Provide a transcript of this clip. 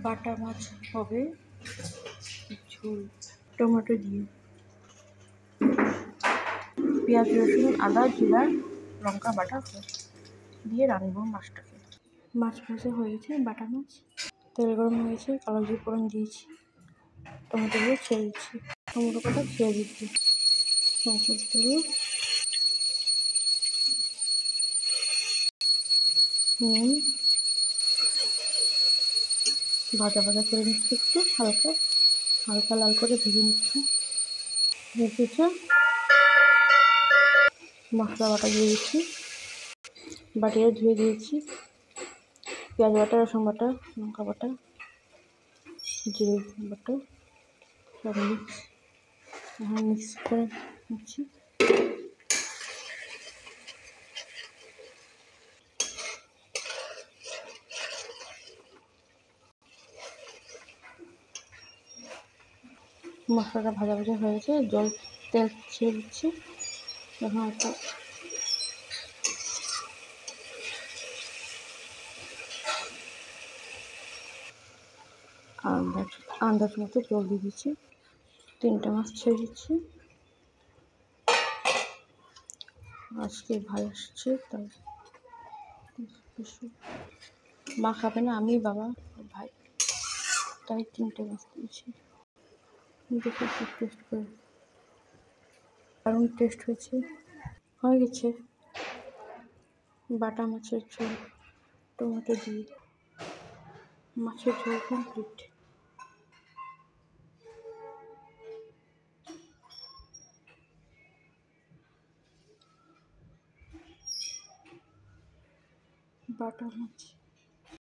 বাটা মাছ হবে ঝোল টমেটো দিয়ে, পেঁয়াজ রসুন আদা জিরা লঙ্কা বাটা দিয়ে রাঁধবো মাছটাকে। মাছ ভাজা হয়ে গেছে, বাটা মাছ। তেল গরম হয়ে গেছে, কালো জিরে ফোড়ন দিয়েছি, টমেটোগুলো ছেড়ে দিচ্ছি, টমেটো কটা ছেড়ে দিচ্ছি, নুন ভাজা ভাজা করে নিচ্ছি, একটু হালকা হালকা লাল করে ভেজে নিচ্ছি। ভেজেছে মশলা বাটা দিয়ে দিচ্ছি, বাটিয়ে ধুয়ে দিয়েছি, পেঁয়াজ বাটা রসুন বাটা লঙ্কা বাটা জিরে বাটা সব মিক্স করে নিচ্ছি। মশলাটা ভাজা ভাজা হয়ে গেছে, তেল ছেড়ে দিচ্ছি। এখন একটা আন্দাজ মতো জল দিয়ে দিচ্ছি, 3টে মাছ ছেড়ে দিচ্ছি। আজকে ভাই আসছে, তাই মা খাবে না, আমি বাবা ভাই, তাই 3টে মাছ দিয়েছি। দেখে একটু টেস্ট করে, দারুণ টেস্ট হয়েছে। হয়ে গেছে বাটা মাছের ঝোল টমেটো দিয়ে, মাছের ঝোল কমপ্লিট। বাটা মাছ।